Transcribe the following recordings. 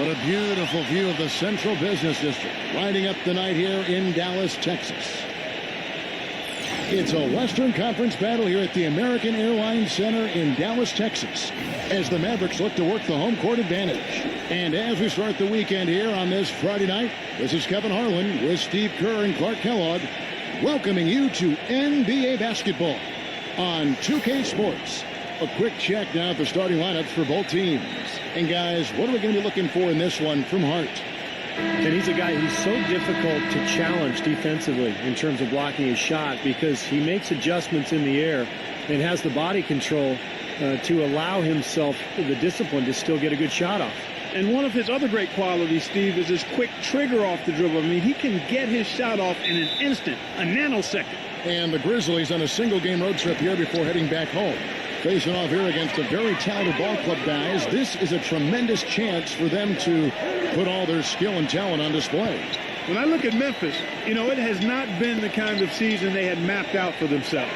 What a beautiful view of the Central Business District, lighting up the night here in Dallas, Texas. It's a Western Conference battle here at the American Airlines Center in Dallas, Texas, as the Mavericks look to work the home court advantage. And as we start the weekend here on this Friday night, this is Kevin Harlan with Steve Kerr and Clark Kellogg, welcoming you to NBA basketball on 2K Sports. A quick check now at the starting lineups for both teams. And guys, what are we going to be looking for in this one from Hart? And he's a guy who's so difficult to challenge defensively in terms of blocking his shot because he makes adjustments in the air and has the body control to allow himself the discipline to still get a good shot off. And one of his other great qualities, Steve, is his quick trigger off the dribble. I mean, he can get his shot off in an instant, a nanosecond. And the Grizzlies on a single-game road trip here before heading back home. Facing off here against a very talented ball club, guys. This is a tremendous chance for them to put all their skill and talent on display. When I look at Memphis, you know, it has not been the kind of season they had mapped out for themselves.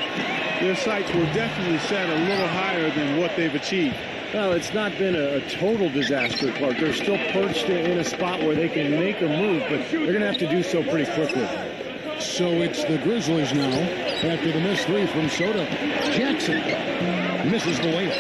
Their sights were definitely set a little higher than what they've achieved. Well, it's not been a total disaster, Clark. They're still perched in a spot where they can make a move, but they're going to have to do so pretty quickly. So it's the Grizzlies now after the missed three from Soto. Jackson misses the layup.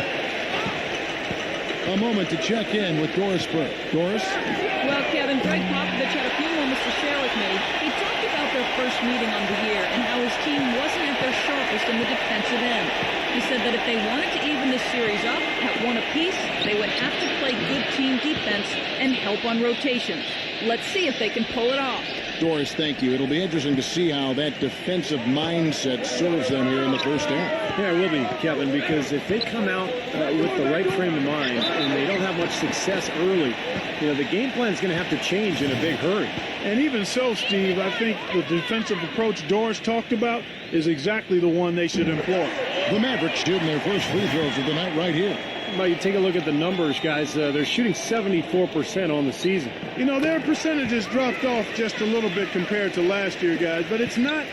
A moment to check in with Doris Burke. Doris? Well, Kevin, Greg Popovich had a few moments to share with me. He talked about their first meeting on the year and how his team wasn't at their sharpest in the defensive end. He said that if they wanted to even this series up at one apiece, they would have to play good team defense and help on rotations. Let's see if they can pull it off. Doris, thank you. It'll be interesting to see how that defensive mindset serves them here in the first half. Yeah, it will be, Kevin, because if they come out with the right frame of mind and they don't have much success early, you know, the game plan is going to have to change in a big hurry. And even so, Steve, I think the defensive approach Doris talked about is exactly the one they should employ. The Mavericks shooting their first free throws of the night right here. But you take a look at the numbers, guys. They're shooting 74% on the season. You know, their percentages dropped off just a little bit compared to last year, guys, but it's not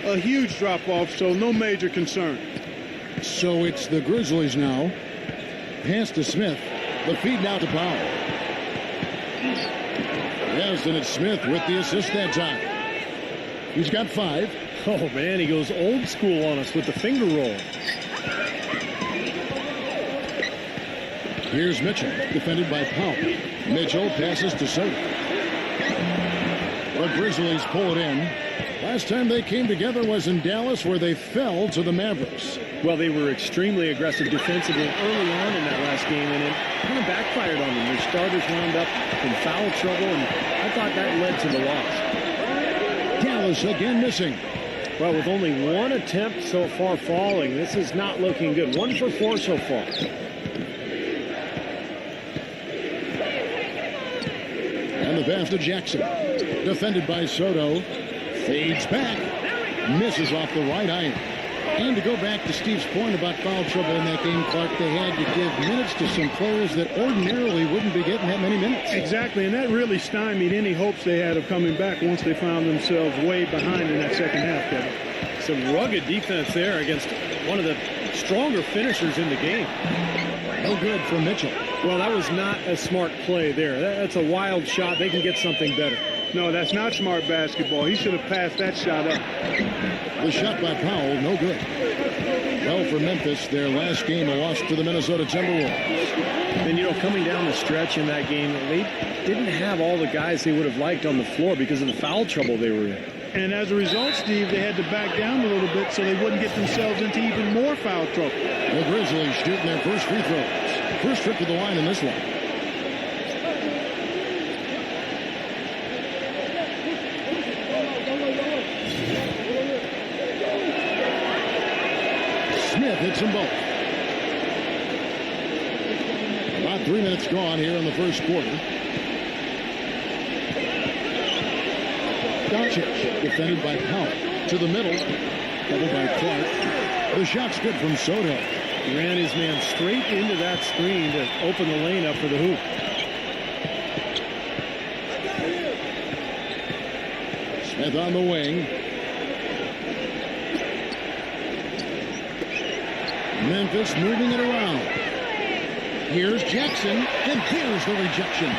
a huge drop-off, so no major concern. So it's the Grizzlies now. Pass to Smith. The feed now to Powell. Yes, and it's Smith with the assist that time. He's got 5. Oh, man, he goes old school on us with the finger roll. Here's Mitchell, defended by Powell. Mitchell passes to Soto. The Grizzlies pull it in. Last time they came together was in Dallas, where they fell to the Mavericks. Well, they were extremely aggressive defensively early on in that last game, and it kind of backfired on them. Their starters wound up in foul trouble, and I thought that led to the loss. Dallas again missing. Well, with only one attempt so far falling, this is not looking good. 1 for 4 so far. And the pass to Jackson. Defended by Soto. Fades back. Misses off the right iron. And to go back to Steve's point about foul trouble in that game, Clark, they had to give minutes to some players that ordinarily wouldn't be getting that many minutes. Exactly, and that really stymied any hopes they had of coming back once they found themselves way behind in that second half, Kevin. Some rugged defense there against one of the stronger finishers in the game. No good for Mitchell. Well, that was not a smart play there. That's a wild shot. They can get something better. No, that's not smart basketball. He should have passed that shot up. The shot by Powell, no good. Well, for Memphis, their last game, a loss to the Minnesota Timberwolves. And, you know, coming down the stretch in that game, they didn't have all the guys they would have liked on the floor because of the foul trouble they were in. And as a result, Steve, they had to back down a little bit so they wouldn't get themselves into even more foul trouble. The Grizzlies shooting their first free throws. First trip to the line in this one. Smith hits them both. About 3 minutes gone here in the first quarter. Doncic, defended by Powell. To the middle. Doubled by Clark. The shot's good from Soto. He ran his man straight into that screen to open the lane up for the hoop. Smith on the wing. Memphis moving it around. Here's Jackson, and there's the rejection.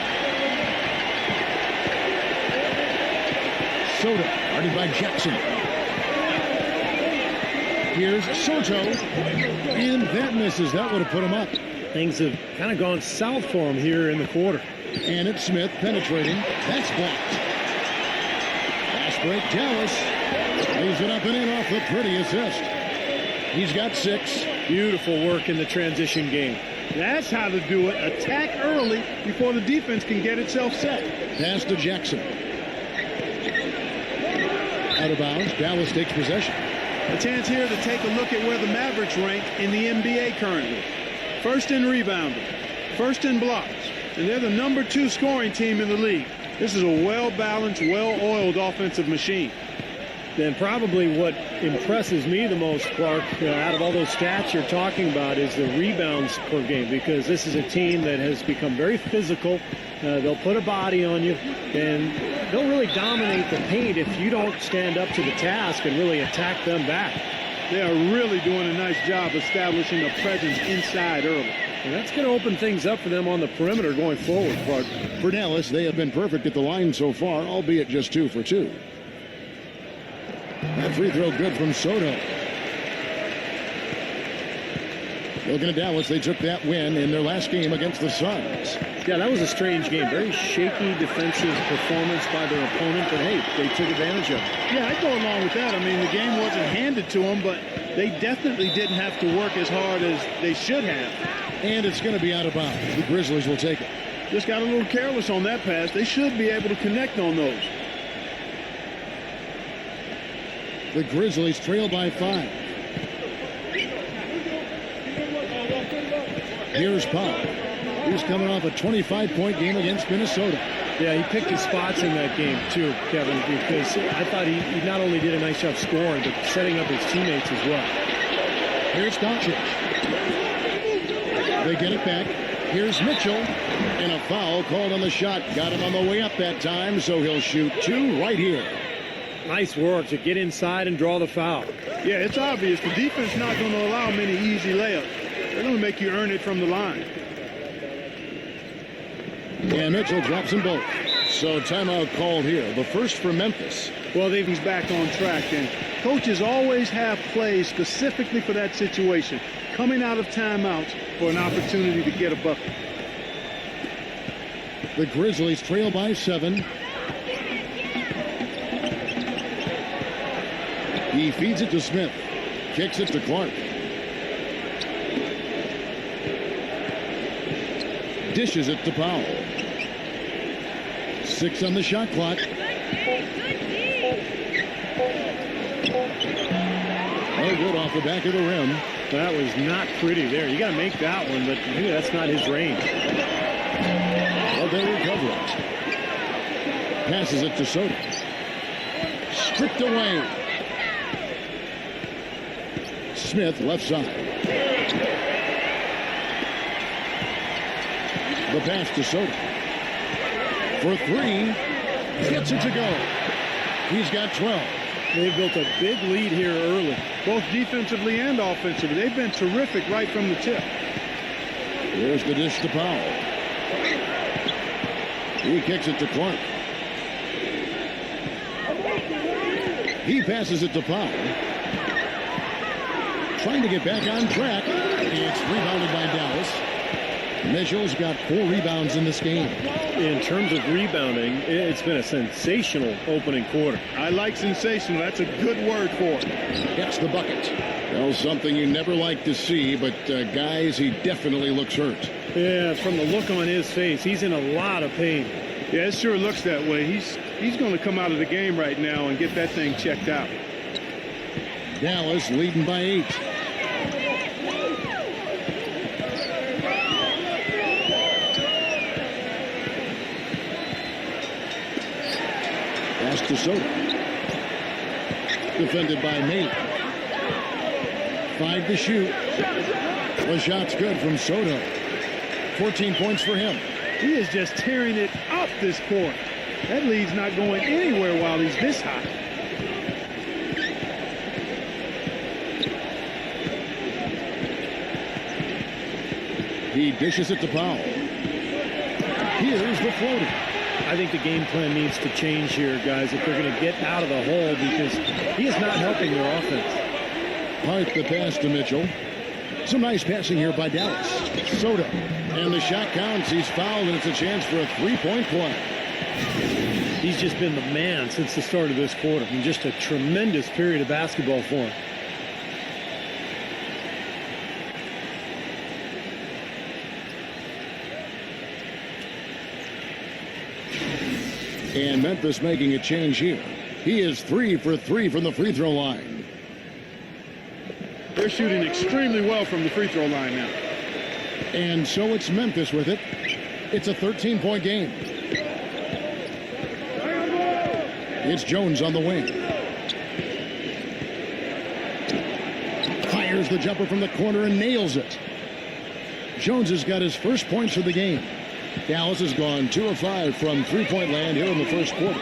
Soto, guarded by Jackson. Here's Soto, and that misses. That would have put him up. Things have kind of gone south for him here in the quarter. And it's Smith penetrating. That's blocked. Fast break, Dallas. Leaves it up and in off the pretty assist. He's got 6. Beautiful work in the transition game. That's how to do it. Attack early before the defense can get itself set. Pass to Jackson. Out of bounds. Dallas takes possession. A chance here to take a look at where the Mavericks rank in the NBA currently. First in rebounding, first in blocks, and they're the number 2 scoring team in the league. This is a well-balanced, well-oiled offensive machine. Then probably what impresses me the most, Clark, out of all those stats you're talking about is the rebounds per game, because this is a team that has become very physical. They'll put a body on you, and they'll really dominate the paint if you don't stand up to the task and really attack them back. They are really doing a nice job establishing a presence inside early. And that's going to open things up for them on the perimeter going forward, Clark. For Dallas, they have been perfect at the line so far, albeit just 2 for 2. That free throw good from Soto. Looking at Dallas, they took that win in their last game against the Suns. Yeah, that was a strange game. Very shaky defensive performance by their opponent, but hey, they took advantage of it. Yeah, I'd go along with that. I mean, the game wasn't handed to them, but they definitely didn't have to work as hard as they should have. And it's going to be out of bounds. The Grizzlies will take it. Just got a little careless on that pass. They should be able to connect on those. The Grizzlies trail by 5. Here's Powell. He's coming off a 25-point game against Minnesota. Yeah, he picked his spots in that game, too, Kevin, because I thought he not only did a nice job scoring, but setting up his teammates as well. Here's Doncic. They get it back. Here's Mitchell. And a foul called on the shot. Got him on the way up that time, so he'll shoot 2 right here. Nice work to get inside and draw the foul. Yeah, it's obvious. The defense not going to allow many easy layups. They're going to make you earn it from the line. And Mitchell drops them both. So timeout called here. The first for Memphis. Well, he's back on track, and coaches always have plays specifically for that situation, coming out of timeouts for an opportunity to get a bucket. The Grizzlies trail by 7. He feeds it to Smith. Kicks it to Clark. Dishes it to Powell. 6 on the shot clock. Oh, good off the back of the rim. That was not pretty there. You got to make that one, but maybe that's not his range. Well, they recover it. Passes it to Soto. Stripped away. Smith left side. The pass to Soto. For 3. Gets it to go. He's got 12. They've built a big lead here early. Both defensively and offensively. They've been terrific right from the tip. Here's the dish to Powell. He kicks it to Clark. He passes it to Powell. Trying to get back on track. It's rebounded by Dallas. Mitchell's got 4 rebounds in this game. In terms of rebounding, it's been a sensational opening quarter. I like sensational. That's a good word for it. Gets the bucket. Well, something you never like to see, but guys, he definitely looks hurt. Yeah, from the look on his face, he's in a lot of pain. Yeah, it sure looks that way. He's going to come out of the game right now and get that thing checked out. Dallas leading by 8. Pass to Soto. Defended by Nate. 5 to shoot. The shot's good from Soto. 14 points for him. He is just tearing it up this court. That lead's not going anywhere while he's this hot. He dishes it to Powell. Here's the floater. I I think the game plan needs to change here, guys, if they're going to get out of the hole, because he is not helping their offense. Hart the pass to Mitchell. Some nice passing here by Dallas. Sotto. And the shot counts. He's fouled, and it's a chance for a three-point play. He's just been the man since the start of this quarter. And just a tremendous period of basketball for him. And Memphis making a change here. He is 3 for 3 from the free throw line. They're shooting extremely well from the free throw line now. And so it's Memphis with it. It's a 13-point game. It's Jones on the wing. Fires the jumper from the corner and nails it. Jones has got his first points of the game. Dallas has gone 2 of 5 from three-point land here in the first quarter.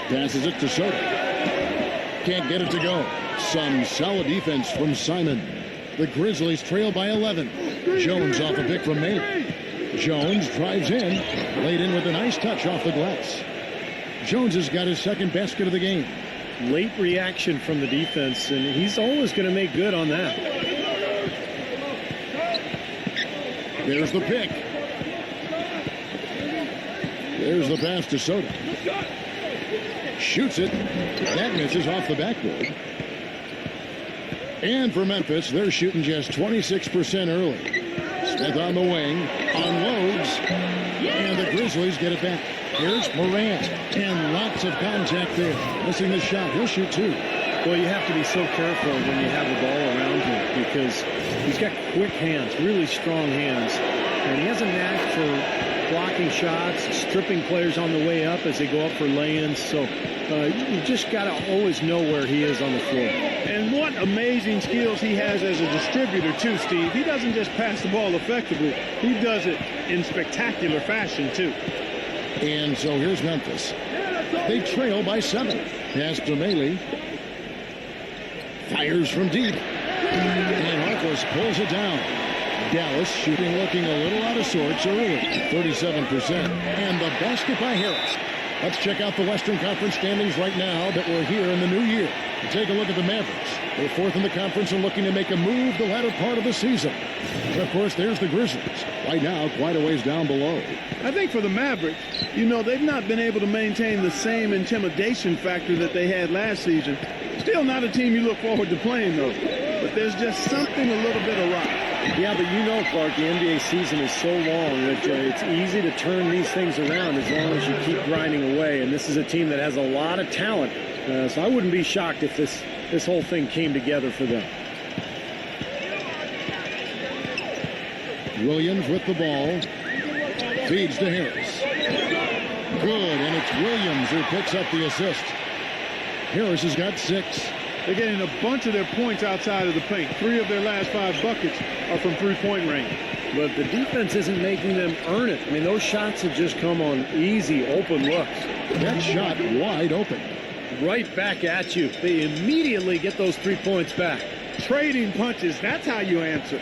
Passes it to Sotto. Can't get it to go. Some solid defense from Simon. The Grizzlies trail by 11. Jones off a pick from Melee. Jones drives in. Laid in with a nice touch off the glass. Jones has got his second basket of the game. Late reaction from the defense, and he's always going to make good on that. There's the pick. There's the pass to Sotto. Shoots it. That misses off the backboard. And for Memphis, they're shooting just 26% early. Smith on the wing. Unloads. And the Grizzlies get it back. Here's Morant. And lots of contact there. Missing the shot. He'll shoot two. Well, you have to be so careful when you have the ball around him, because he's got quick hands, really strong hands. And he has a knack for blocking shots, stripping players on the way up as they go up for lay-ins. So you just got to always know where he is on the floor. And what amazing skills he has as a distributor, too, Steve. He doesn't just pass the ball effectively. He does it in spectacular fashion, too. And so here's Memphis. They trail by 7. Pass to Melee. Fires from deep. And Harkless pulls it down. Dallas shooting looking a little out of sorts early. 37%. And the basket by Harris. Let's check out the Western Conference standings right now that we're here in the new year. Take a look at the Mavericks. They're 4th in the conference and looking to make a move the latter part of the season. And of course, there's the Grizzlies. Right now, quite a ways down below. I think for the Mavericks, they've not been able to maintain the same intimidation factor that they had last season. Still not a team you look forward to playing, though. But there's just something a little bit awry. Yeah, but Clark, the NBA season is so long that it's easy to turn these things around as long as you keep grinding away. And this is a team that has a lot of talent. So I wouldn't be shocked if this whole thing came together for them. Williams with the ball. Feeds to Harris. Good, and it's Williams who picks up the assist. Harris has got 6. They're getting a bunch of their points outside of the paint. 3 of their last 5 buckets are from three-point range. But the defense isn't making them earn it. I mean, those shots have just come on easy, open looks. That shot wide open. Right back at you. They immediately get those 3 points back. Trading punches, that's how you answer.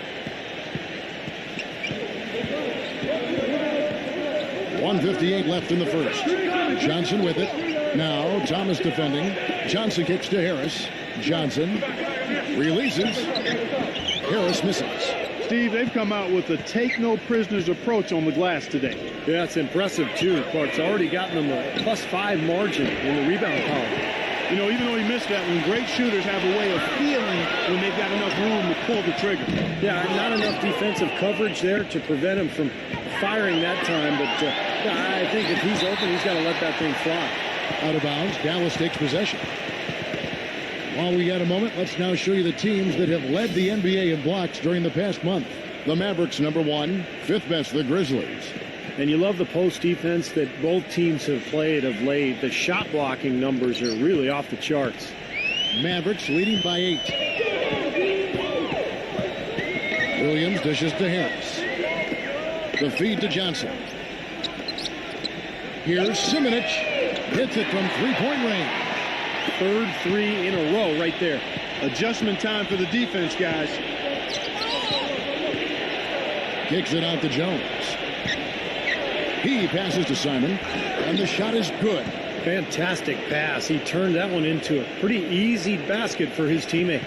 1:58 left in the first. Johnson with it. Now Thomas defending. Johnson kicks to Harris. Johnson releases. Harris misses. Steve, they've come out with a take-no-prisoners approach on the glass today. Yeah, it's impressive, too. Clark's already gotten them a +5 margin in the rebound column. Even though he missed that one, great shooters have a way of feeling when they've got enough room to pull the trigger. Yeah, not enough defensive coverage there to prevent him from firing that time. But I think if he's open, he's got to let that thing fly. Out of bounds, Dallas takes possession. While we got a moment, let's now show you the teams that have led the NBA in blocks during the past month. The Mavericks, number 1. 5th best, the Grizzlies. And you love the post defense that both teams have played of late. The shot blocking numbers are really off the charts. Mavericks leading by 8. Williams dishes to Harris. The feed to Johnson. Here's Simonich. Hits it from three-point range. 3rd 3 in a row right there. Adjustment time for the defense, guys. Kicks it out to Jones. He passes to Simon, and the shot is good. Fantastic pass. He turned that one into a pretty easy basket for his teammate.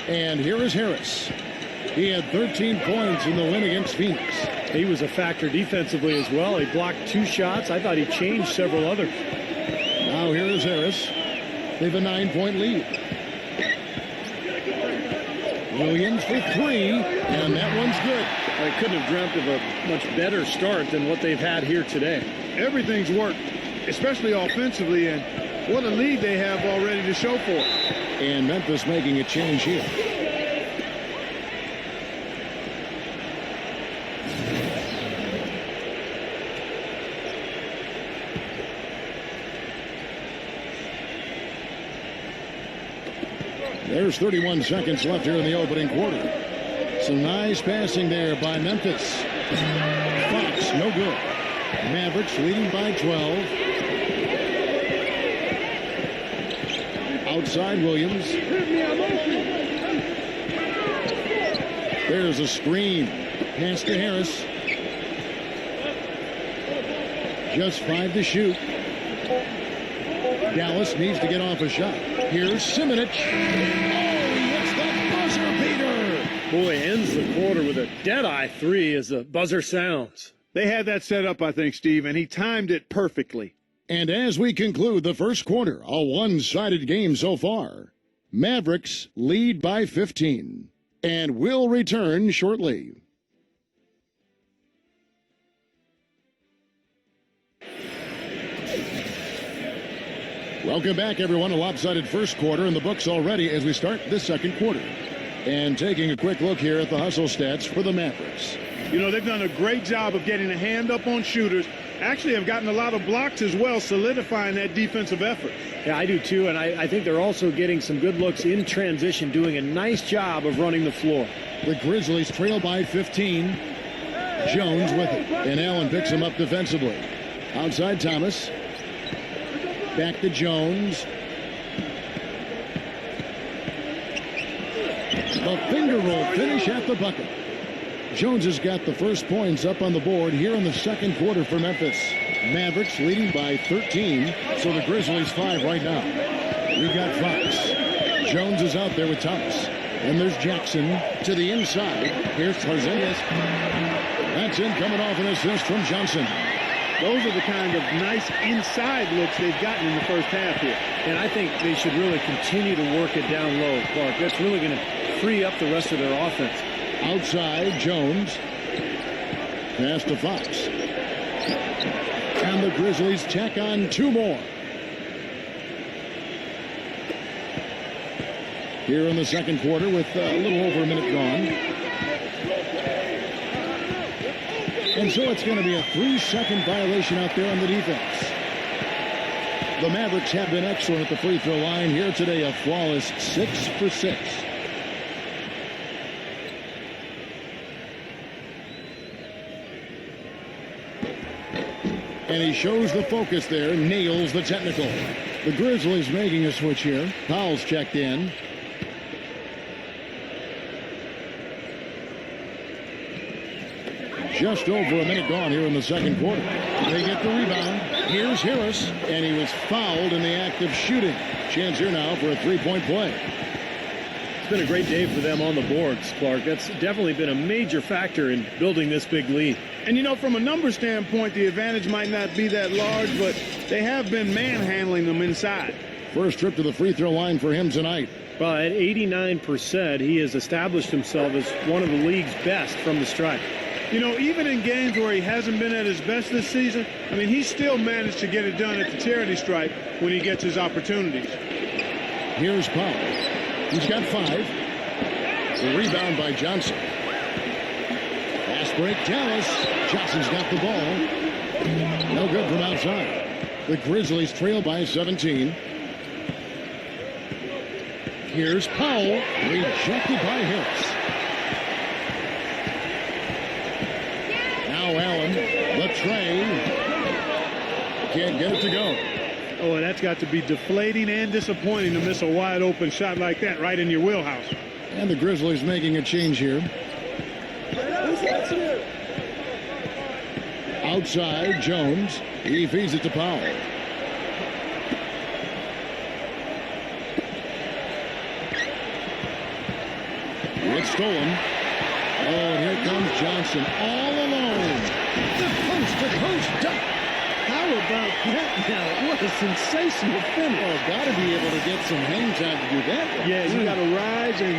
And here is Harris. He had 13 points in the win against Phoenix. He was a factor defensively as well. He blocked 2 shots. I thought he changed several others. Now here is Harris. They have a 9-point lead. Williams for 3, and that one's good. I couldn't have dreamt of a much better start than what they've had here today. Everything's worked, especially offensively, and what a lead they have already to show for it. And Memphis making a change here. There's 31 seconds left here in the opening quarter. Some nice passing there by Memphis. Fox, no good. Mavericks leading by 12. Outside Williams. There's a screen. Pass to Harris. Just 5 to shoot. Dallas needs to get off a shot. Here's Simonich. Oh, what's the buzzer beater? Boy, ends the quarter with a dead-eye 3 as the buzzer sounds. They had that set up, I think, Steve, and he timed it perfectly. And as we conclude the first quarter, a one-sided game so far. Mavericks lead by 15 and will return shortly. Welcome back, everyone. A lopsided first quarter in the books already as we start this second quarter. And taking a quick look here at the hustle stats for the Mavericks. You know, they've done a great job of getting a hand up on shooters. Actually have gotten a lot of blocks as well, solidifying that defensive effort. Yeah, I do too, and I think they're also getting some good looks in transition, doing a nice job of running the floor. The Grizzlies trail by 15. Jones with it, and Allen picks him up defensively. Outside Thomas. Back to Jones. The finger roll finish at the bucket. Jones has got the first points up on the board here in the second quarter for Memphis. Mavericks leading by 13, so the Grizzlies 5 right now. We've got Fox. Jones is out there with Thomas. And there's Jackson to the inside. Here's Porzingis. That's in, coming off an assist from Johnson. Those are the kind of nice inside looks they've gotten in the first half here. And I think they should really continue to work it down low, Clark. That's really going to free up the rest of their offense. Outside, Jones. Pass to Fox. And the Grizzlies tack on 2 more. Here in the second quarter with a little over a minute gone. And so it's going to be a 3-second violation out there on the defense. The Mavericks have been excellent at the free throw line here today. A flawless 6 for 6. And he shows the focus there, nails the technical. The Grizzlies making a switch here. Powell's checked in. Just over a minute gone here in the second quarter. They get the rebound. Here's Harris, and he was fouled in the act of shooting. Chance here now for a 3-point play. It's been a great day for them on the boards, Clark. That's definitely been a major factor in building this big lead. And, you know, from a number standpoint, the advantage might not be that large, but they have been manhandling them inside. First trip to the free throw line for him tonight. Well, at 89%, he has established himself as one of the league's best from the stripe. You know, even in games where he hasn't been at his best this season, I mean, he still managed to get it done at the charity stripe when he gets his opportunities. Here's Powell. He's got 5. The rebound by Johnson. Fast break, Dallas. Johnson's got the ball. No good from outside. The Grizzlies trail by 17. Here's Powell. Rejected by Harris. Allen, the tray, can't get it to go. Oh, and that's got to be deflating and disappointing to miss a wide open shot like that right in your wheelhouse. And the Grizzlies making a change here. Outside, Jones. He feeds it to Powell. It's stolen. Oh, and here comes Johnson all alone. The coast-to-coast dunk. How about that now? What a sensational finish. Oh, got to be able to get some hang time to do that. Yeah, you got to rise and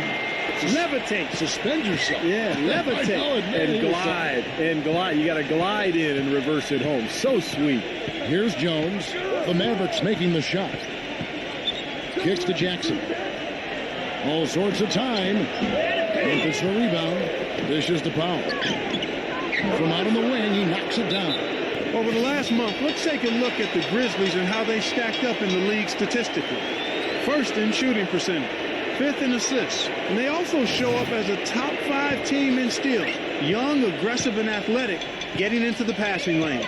levitate. Suspend yourself. Yeah, levitate. And glide. And glide. You got to glide in and reverse it home. So sweet. Here's Jones. The Mavericks making the shot. Kicks to Jackson. All sorts of time. Memphis the rebound. Dishes to Powell. From out on the wing, he knocks it down. Over the last month, let's take a look at the Grizzlies and how they stacked up in the league statistically. First in shooting percentage, fifth in assists, and they also show up as a top 5 team in steals. Young, aggressive, and athletic, getting into the passing lane.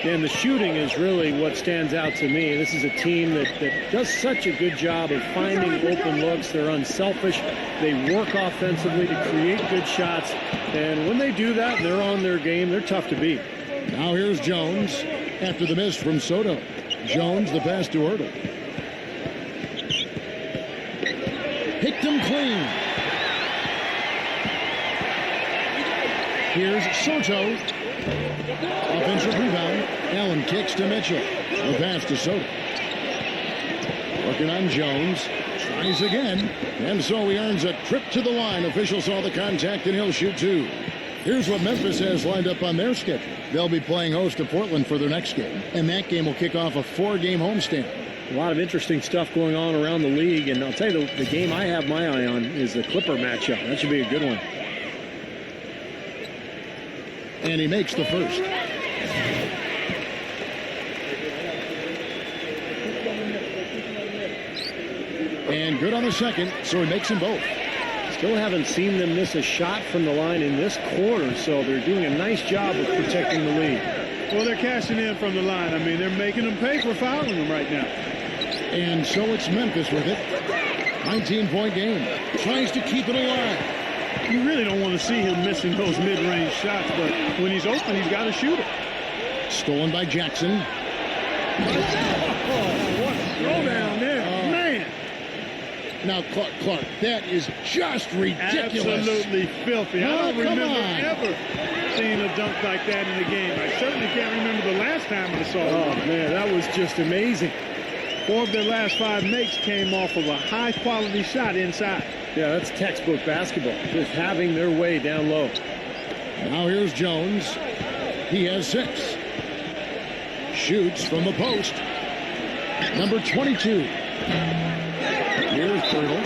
And the shooting is really what stands out to me. This is a team that does such a good job of finding open looks. They're unselfish. They work offensively to create good shots. And when they do that, they're on their game. They're tough to beat. Now here's Jones after the miss from Soto. Jones, the pass to Ertl. Picked him clean. Here's Soto. Offensive rebound. Allen kicks to Mitchell. The pass to Soto. Working on Jones. Tries again. And so he earns a trip to the line. Official saw the contact and he'll shoot 2. Here's what Memphis has lined up on their schedule. They'll be playing host to Portland for their next game. And that game will kick off a 4-game homestand. A lot of interesting stuff going on around the league. And I'll tell you, the game I have my eye on is the Clipper matchup. That should be a good one. And he makes the first. And good on the second, so he makes them both. Still haven't seen them miss a shot from the line in this quarter, so they're doing a nice job of protecting the lead. Well, they're cashing in from the line. I mean, they're making them pay for fouling them right now. And so it's Memphis with it. 19-point game. Tries to keep it alive. You really don't want to see him missing those mid-range shots, but when he's open, he's got to shoot it. Stolen by Jackson. Oh, what a throwdown there. Man. Now, Clark, that is just ridiculous. Absolutely filthy. I don't remember ever seeing a dunk like that in the game. I certainly can't remember the last time I saw it. Oh, man, that was just amazing. 4 of their last 5 makes came off of a high-quality shot inside. Yeah, that's textbook basketball, just having their way down low. Now here's Jones. He has 6. Shoots from the post. Number 22. Here's Ertl.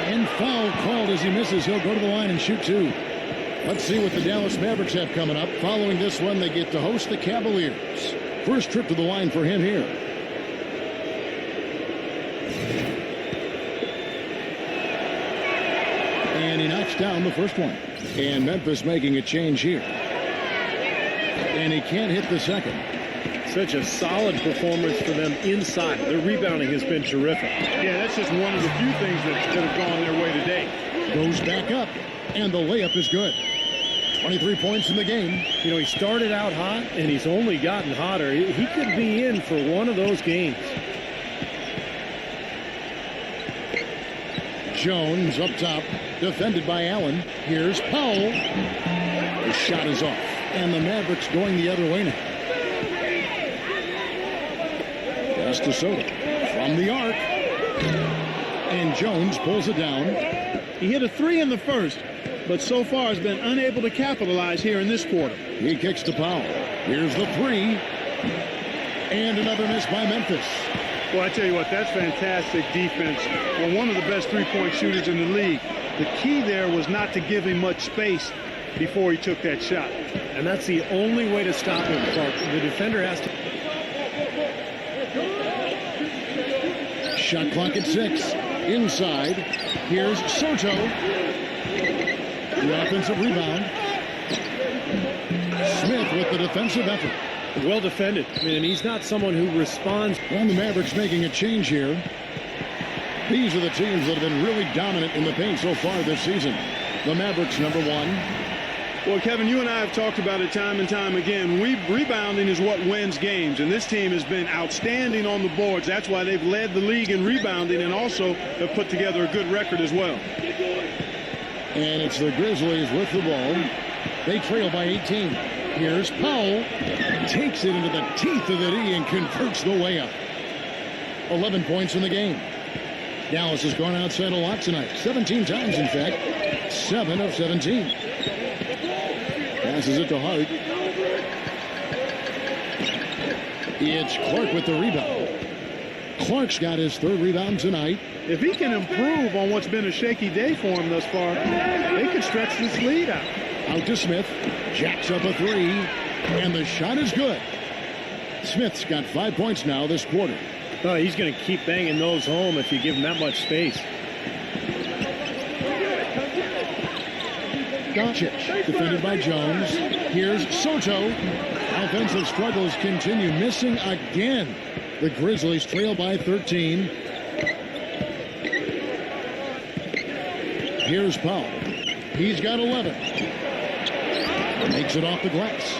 And foul called as he misses. He'll go to the line and shoot 2. Let's see what the Dallas Mavericks have coming up. Following this one, they get to host the Cavaliers. First trip to the line for him here. And he knocks down the first one. And Memphis making a change here. And he can't hit the second. Such a solid performance for them inside. Their rebounding has been terrific. Yeah, that's just one of the few things that have gone their way today. Goes back up, and the layup is good. 23 points in the game. You know, he started out hot, and he's only gotten hotter. He could be in for one of those games. Jones up top, defended by Allen. Here's Powell. The shot is off, and the Mavericks going the other way now. Pass to Soto from the arc. And Jones pulls it down. He hit a 3 in the first, but so far has been unable to capitalize here in this quarter. He kicks to Powell. Here's the 3. And another miss by Memphis. Well, I tell you what, that's fantastic defense. Well, one of the best three-point shooters in the league. The key there was not to give him much space before he took that shot. And that's the only way to stop him, Clark. The defender has to... Shot clock at 6. Inside. Here's Soto. The offensive rebound. Smith with the defensive effort. Well defended. And he's not someone who responds. And the Mavericks making a change here. These are the teams that have been really dominant in the paint so far this season. The Mavericks, number 1. Well, Kevin, you and I have talked about it time and time again. Rebounding is what wins games, and this team has been outstanding on the boards. That's why they've led the league in rebounding and also have put together a good record as well. And it's the Grizzlies with the ball. They trail by 18. Here's Powell. Takes it into the teeth of the D and converts the layup. 11 points in the game. Dallas has gone outside a lot tonight. 17 times, in fact. 7 of 17. Passes it to Hart. It's Clark with the rebound. Clark's got his 3rd rebound tonight. If he can improve on what's been a shaky day for him thus far, they could stretch this lead out. Out to Smith. Jacks up a 3. And the shot is good. Smith's got 5 points now this quarter. Oh, he's going to keep banging those home if you give him that much space. Doncic, defended by Jones. Here's Soto. Offensive struggles continue, missing again. The Grizzlies trail by 13. Here's Powell. He's got 11. Makes it off the glass.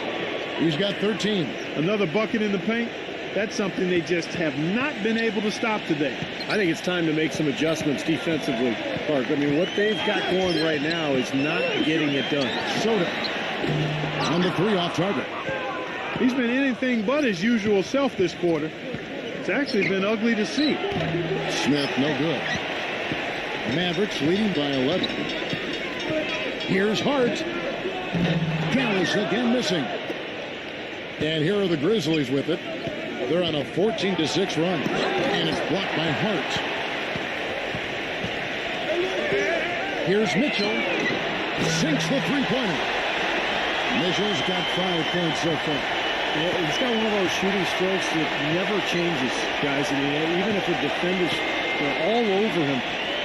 He's got 13. Another bucket in the paint. That's something they just have not been able to stop today. I think it's time to make some adjustments defensively, Clark. I mean, what they've got going right now is not getting it done. Soto on the 3 off target. He's been anything but his usual self this quarter. It's actually been ugly to see. Smith, no good. Mavericks leading by 11. Here's Hart. Dallas again missing. And here are the Grizzlies with it. They're on a 14-6 run. And it's blocked by Hart. Here's Mitchell. Sinks the three-pointer. Mitchell's got 5 points so far. Yeah, he's got one of those shooting strokes that never changes, guys. I mean, even if the defenders are all over him,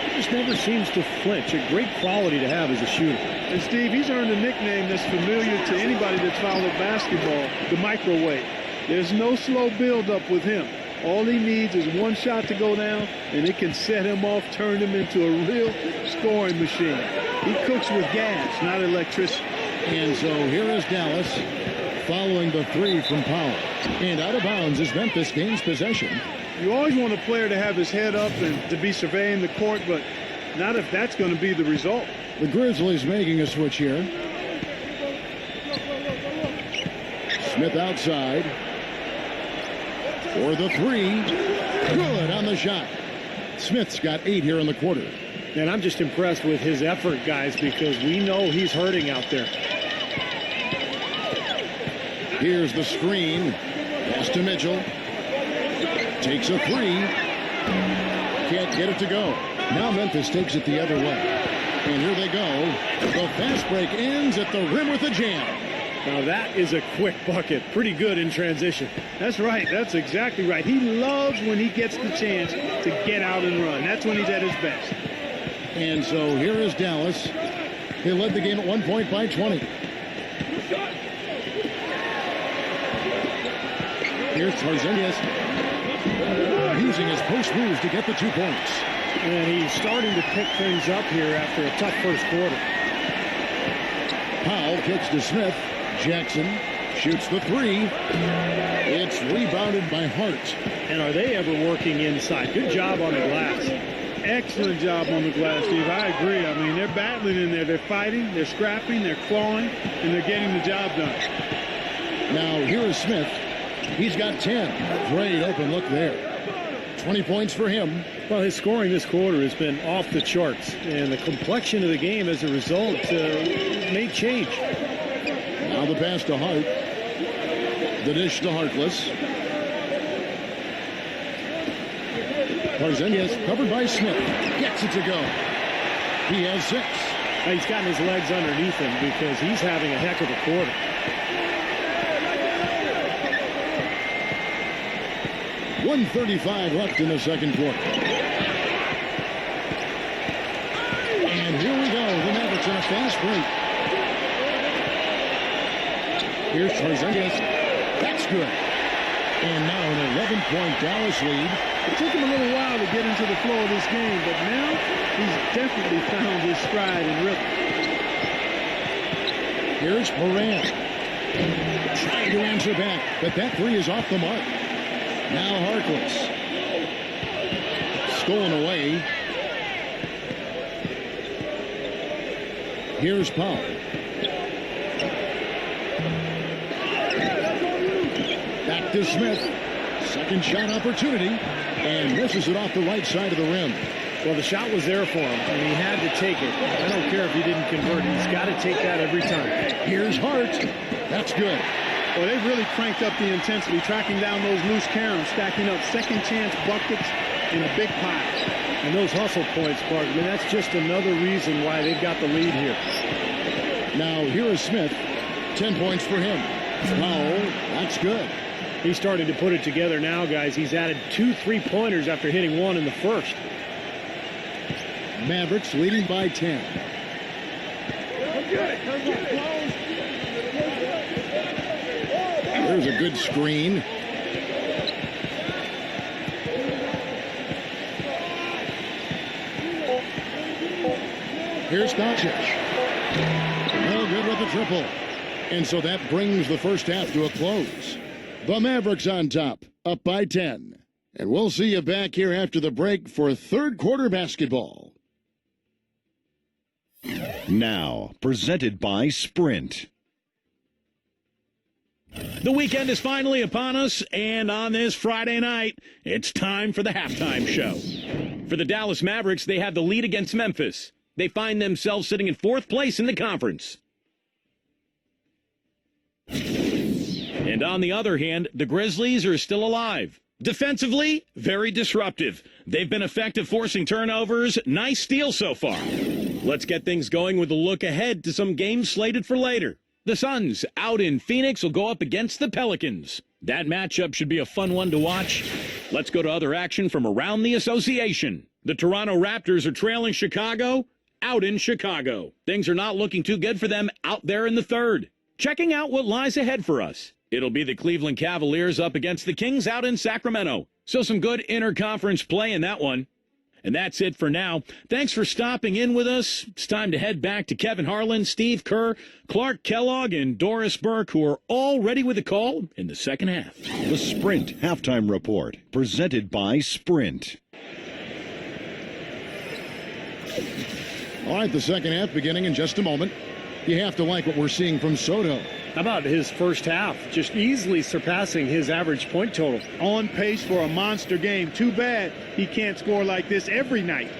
he just never seems to flinch. A great quality to have as a shooter. And Steve, he's earned a nickname that's familiar to anybody that's followed basketball, the microwave. There's no slow build-up with him. All he needs is one shot to go down, and it can set him off, turn him into a real scoring machine. He cooks with gas, not electricity. And so here is Dallas following the 3 from Powell. And out of bounds is Memphis gains possession. You always want a player to have his head up and to be surveying the court, but not if that's going to be the result. The Grizzlies making a switch here. Smith outside. For the 3. Good on the shot. Smith's got 8 here in the quarter. And I'm just impressed with his effort, guys, because we know he's hurting out there. Here's the screen. Pass to Mitchell. Takes a 3. Can't get it to go. Now Memphis takes it the other way. And here they go. The fast break ends at the rim with a jam. Now that is a quick bucket. Pretty good in transition. That's right. That's exactly right. He loves when he gets the chance to get out and run. That's when he's at his best. And so here is Dallas. They led the game at 1 point by 20. Here's Porzingis using his post moves to get the 2 points. And he's starting to pick things up here after a tough first quarter. Powell kicks to Smith. Jackson shoots the 3. It's rebounded by Hart. And are they ever working inside? Good job on the glass. Excellent job on the glass, Steve. I agree. I mean, they're battling in there. They're fighting, they're scrapping, they're clawing, and they're getting the job done. Now here is Smith. He's got 10. Great open look there. 20 points for him. Well, his scoring this quarter has been off the charts, and the complexion of the game as a result may change. Now the pass to Hart. The dish to Harkless. Porzingis covered by Smith. Gets it to go. He has 6. Now he's gotten his legs underneath him because he's having a heck of a quarter. 1:35 left in the second quarter. And here we go. The Mavericks in a fast break. Here's Porzingis. That's good. And now an 11-point Dallas lead. It took him a little while to get into the flow of this game, but now he's definitely found his stride and rhythm. Here's Moran. Trying to answer back, but that three is off the mark. Now Harkless. Stolen away. Here's Powell. Back to Smith. Second shot opportunity. And misses it off the right side of the rim. Well, the shot was there for him, and he had to take it. I don't care if he didn't convert. He's got to take that every time. Here's Hart. That's good. Well, they've really cranked up the intensity, tracking down those loose caroms, stacking up second chance buckets in a big pile. And those hustle points, Clark, I mean, that's just another reason why they've got the lead here. Now, here is Smith. 10 points for him. Powell, that's good. He's starting to put it together now, guys. He's added 2 3-pointers after hitting one in the first. Mavericks leading by 10. There's a good screen. Here's Doncic. No good with the triple. And so that brings the first half to a close. The Mavericks on top, up by 10. And we'll see you back here after the break for third quarter basketball. Now, presented by Sprint. The weekend is finally upon us, and on this Friday night, it's time for the halftime show. For the Dallas Mavericks, they have the lead against Memphis. They find themselves sitting in 4th place in the conference. And on the other hand, the Grizzlies are still alive. Defensively, very disruptive. They've been effective forcing turnovers. Nice steal so far. Let's get things going with a look ahead to some games slated for later. The Suns out in Phoenix will go up against the Pelicans. That matchup should be a fun one to watch. Let's go to other action from around the association. The Toronto Raptors are trailing Chicago out in Chicago. Things are not looking too good for them out there in the third. Checking out what lies ahead for us. It'll be the Cleveland Cavaliers up against the Kings out in Sacramento. So some good interconference play in that one. And that's it for now. Thanks for stopping in with us. It's time to head back to Kevin Harlan, Steve Kerr, Clark Kellogg, and Doris Burke, who are all ready with the call in the second half. The Sprint Halftime Report, presented by Sprint. All right, the second half beginning in just a moment. You have to like what we're seeing from Soto. How about his first half? Just easily surpassing his average point total. On pace for a monster game. Too bad he can't score like this every night.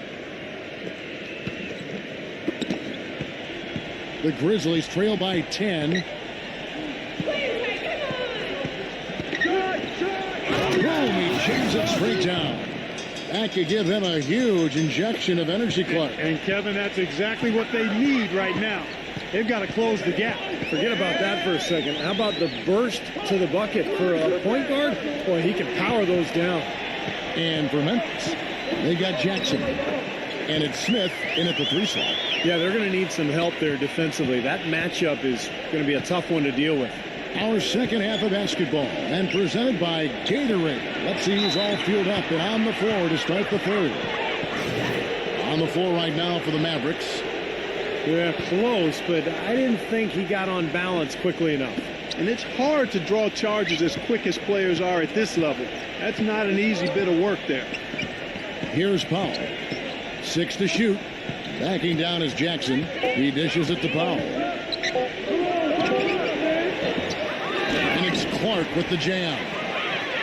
The Grizzlies trail by 10. Boom, he jams it straight down. That could give them a huge injection of energy, Clark. And Kevin, that's exactly what they need right now. They've got to close the gap. Forget about that for a second. How about the burst to the bucket for a point guard? Boy, he can power those down. And for Memphis, they got Jackson. And it's Smith in at the 3 slot. Yeah, they're going to need some help there defensively. That matchup is going to be a tough one to deal with. Our second half of basketball, and presented by Gatorade. Let's see who's all fueled up and on the floor to start the third. On the floor right now for the Mavericks. Yeah, close, but I didn't think he got on balance quickly enough. And it's hard to draw charges as quick as players are at this level. That's not an easy bit of work there. Here's Powell. 6 to shoot. Backing down is Jackson. He dishes it to Powell. And it's Clark with the jam.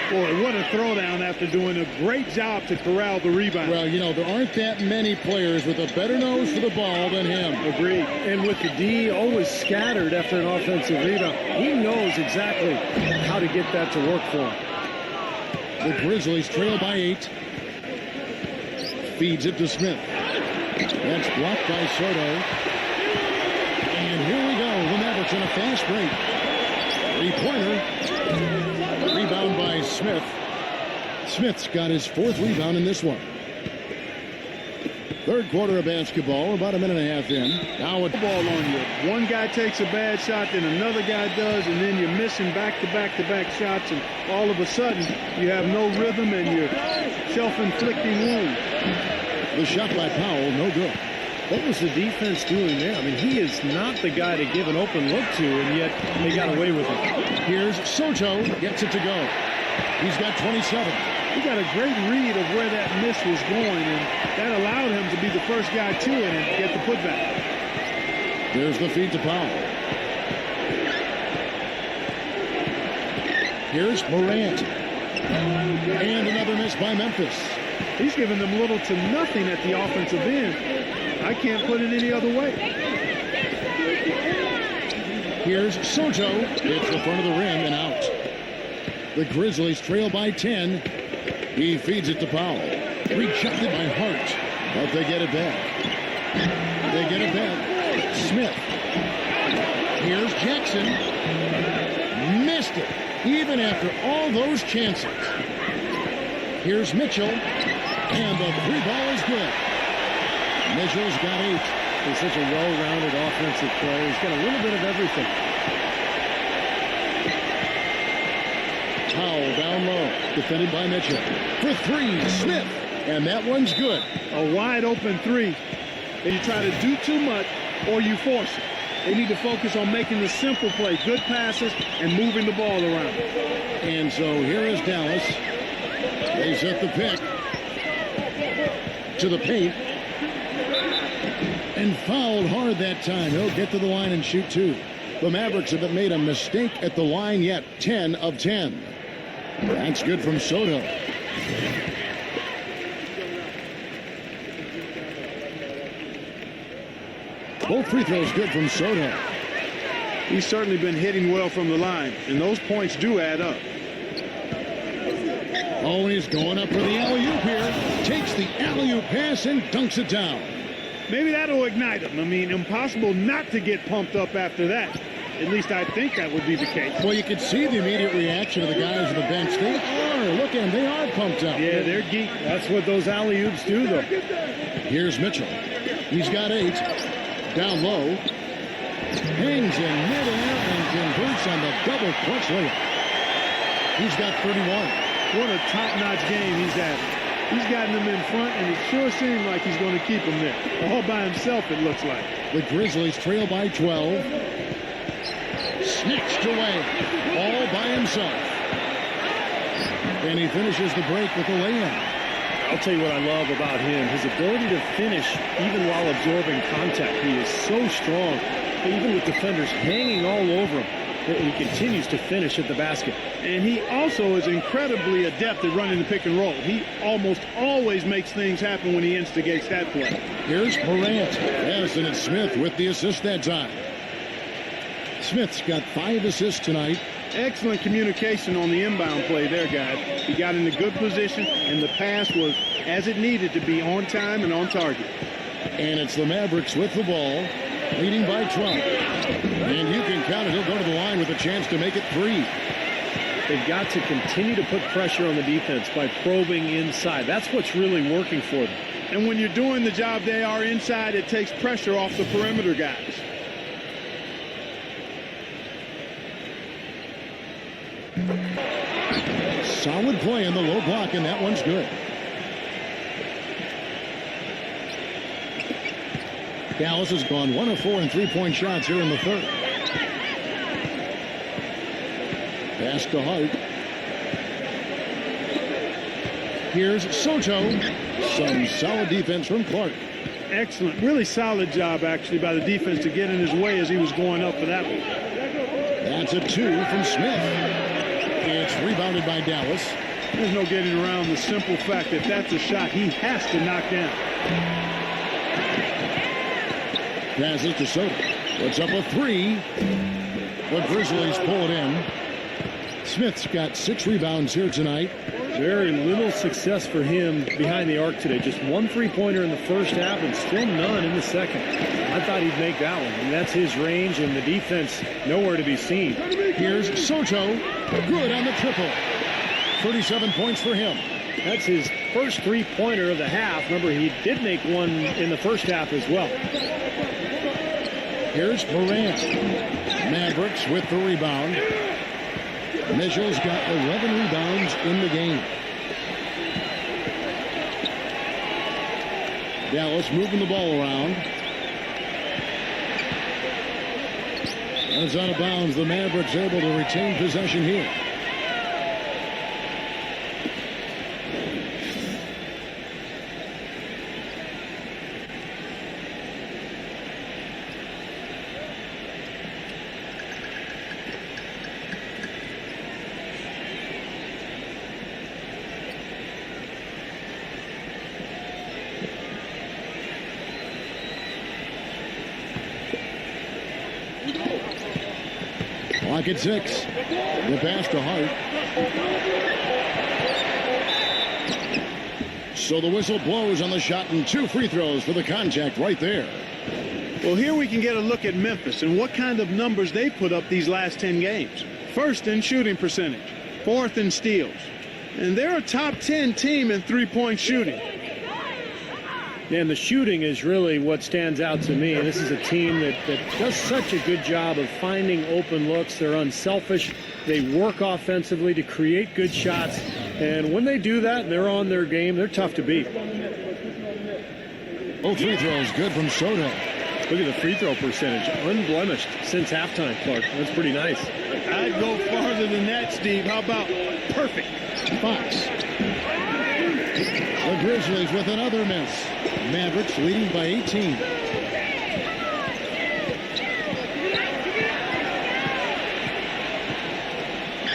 Boy, what a throwdown after doing a great job to corral the rebound. Well, you know, there aren't that many players with a better nose for the ball than him. Agreed. And with the D always scattered after an offensive rebound, he knows exactly how to get that to work for him. The Grizzlies trail by 8. Feeds it to Smith. That's blocked by Soto. And here we go. The Mavericks on a fast break. 3-pointer. Rebound by Smith. Smith's got his 4th rebound in this one. Third quarter of basketball, about a minute and a half in. Now a ball on you. One guy takes a bad shot, then another guy does, and then you're missing back-to-back shots, and all of a sudden you have no rhythm and you're self-inflicting wounds. The shot by Powell, no good. What was the defense doing there? I mean, he is not the guy to give an open look to, and yet they got away with it. Here's Soto, gets it to go. He's got 27. He got a great read of where that miss was going, and that allowed him to be the first guy to it and get the putback. There's the feed to Powell. Here's Morant. And another miss by Memphis. He's given them little to nothing at the offensive end. I can't put it any other way. Here's Soto. Hits the front of the rim and out. The Grizzlies trail by 10. He feeds it to Powell. Rejected by Hart. But they get it back. They get it back. Smith. Here's Jackson. Missed it. Even after all those chances. Here's Mitchell. And the three ball is good. Mitchell's got 8. He's such a well-rounded offensive player. He's got a little bit of everything. Powell down low. Defended by Mitchell. For 3, Smith. And that one's good. A wide open 3. And you try to do too much or you force it. They need to focus on making the simple play, good passes, and moving the ball around. And so here is Dallas. They set the pick to the paint. And fouled hard that time. He'll get to the line and shoot 2. The Mavericks haven't made a mistake at the line yet. 10 of 10. That's good from Soto. Both free throws good from Soto. He's certainly been hitting well from the line, and those points do add up. Oh, and he's going up for the alley-oop here. Takes the alley-oop pass and dunks it down. Maybe that'll ignite him. I mean, impossible not to get pumped up after that. At least I think that would be the case. Well, you can see the immediate reaction of the guys on the bench. They are. Look at them. They are pumped up. Yeah, they're geek. That's what those alley-oops do, though. Here's Mitchell. He's got 8. Down low. Hangs in midair and converts on the double clutch layup. He's got 31. What a top-notch game he's having. He's gotten them in front, and it sure seems like he's going to keep them there. All by himself, it looks like. The Grizzlies trail by 12. Snatched away. All by himself. And he finishes the break with a layup. I'll tell you what I love about him. His ability to finish even while absorbing contact. He is so strong. Even with defenders hanging all over him, he continues to finish at the basket. And he also is incredibly adept at running the pick and roll. He almost always makes things happen when he instigates that play. Here's Morant. Yes, and it's Smith with the assist that time. Smith's got 5 assists tonight. Excellent communication on the inbound play there, guys. He got in a good position, and the pass was as it needed to be, on time and on target. And it's the Mavericks with the ball, leading by 12. And you can count it. He'll go to the line with a chance to make it 3. They've got to continue to put pressure on the defense by probing inside. That's what's really working for them. And when you're doing the job they are inside, it takes pressure off the perimeter guys. Solid play in the low block, and that one's good. Dallas has gone 1 of 4 in three-point shots here in the third. Pass to Hart. Here's Soto. Some solid defense from Clark. Excellent. Really solid job, actually, by the defense to get in his way as he was going up for that one. That's a 2 from Smith. It's rebounded by Dallas. There's no getting around the simple fact that that's a shot he has to knock down. Passes to Soto. Puts up a 3. The Grizzlies pull it in. Smith's got 6 rebounds here tonight. Very little success for him behind the arc today. Just 1 3-pointer in the first half and still none in the second. I thought he'd make that one. And that's his range, and the defense nowhere to be seen. Here's Soto. Good on the triple. 37 points for him. That's his first 3-pointer of the half. Remember, he did make one in the first half as well. Here's Morant. Mavericks with the rebound. Mitchell's got 11 rebounds in the game. Dallas moving the ball around. It's out of bounds. The Mavericks able to retain possession here. Clock at 6. The pass to Hart. So the whistle blows on the shot and 2 free throws for the contact right there. Well, here we can get a look at Memphis and what kind of numbers they put up these last 10 games. First in shooting percentage, 4th in steals. And they're a top 10 team in three-point shooting. And the shooting is really what stands out to me. This is a team that does such a good job of finding open looks. They're unselfish. They work offensively to create good shots. And when they do that, they're on their game. They're tough to beat. Both free throws good from Soto. Look at the free throw percentage. Unblemished since halftime, Clark. That's pretty nice. I'd go farther than that, Steve. How about perfect? Fox. The Grizzlies with another miss. Mavericks leading by 18.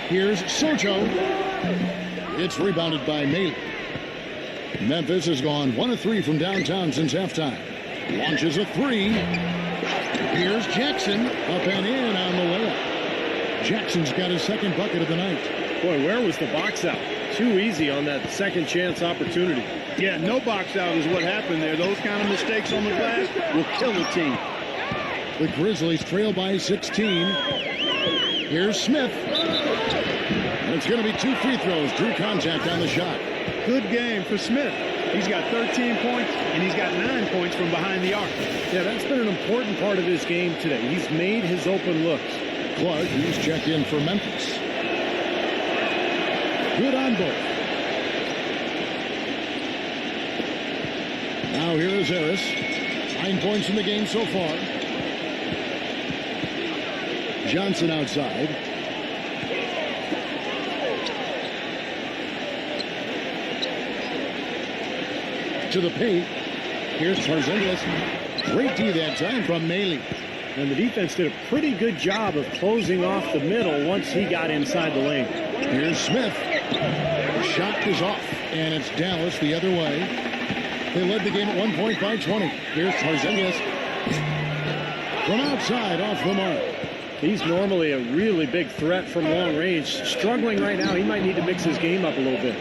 Here's Soto. It's rebounded by Maley. Memphis has gone 1 of 3 from downtown since halftime. Launches a 3. Here's Jackson. Up and in on the layup. Jackson's got his second bucket of the night. Boy, where was the box out? Too easy on that second chance opportunity. Yeah, no box out is what happened there. Those kind of mistakes on the glass will kill the team. The Grizzlies trail by 16. Here's Smith. And it's going to be 2 free throws. Drew contact on the shot. Good game for Smith. He's got 13 points, and he's got 9 points from behind the arc. Yeah, that's been an important part of his game today. He's made his open looks. Clark, he's checked in for Memphis. Good on both. Now here is Harris. 9 points in the game so far. Johnson outside. To the paint. Here's Porzingis. Great D that time from Maley. And the defense did a pretty good job of closing off the middle once he got inside the lane. Here's Smith. The shot is off, and it's Dallas the other way. They led the game at 1 point by 20. Here's Porzingis. From outside, off the mark. He's normally a really big threat from long range. Struggling right now. He might need to mix his game up a little bit.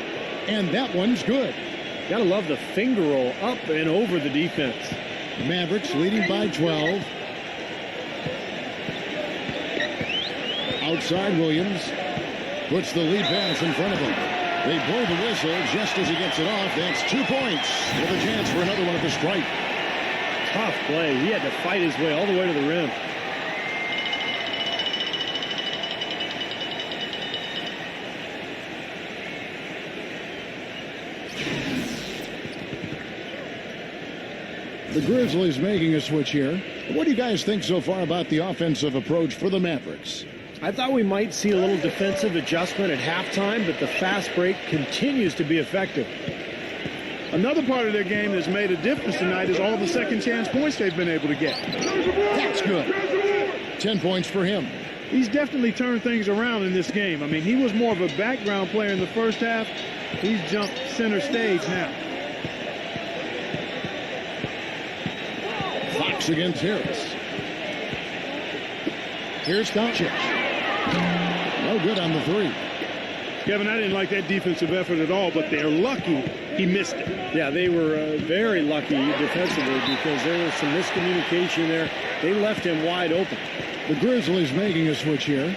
And that one's good. Gotta love the finger roll up and over the defense. Mavericks leading by 12. Outside, Williams puts the lead pass in front of him. They blow the whistle just as he gets it off. That's 2 points with a chance for another one at the stripe. Tough play. He had to fight his way all the way to the rim. The Grizzlies making a switch here. What do you guys think so far about the offensive approach for the Mavericks? I thought we might see a little defensive adjustment at halftime, but the fast break continues to be effective. Another part of their game that's made a difference tonight is all the second chance points they've been able to get. That's good. 10 points for him. He's definitely turned things around in this game. I mean, he was more of a background player in the first half. He's jumped center stage now. Fox against Harris. Here's Doncic. No good on the 3. Kevin, I didn't like that defensive effort at all, but they're lucky he missed it. Yeah, they were very lucky defensively because there was some miscommunication there. They left him wide open. The Grizzlies making a switch here.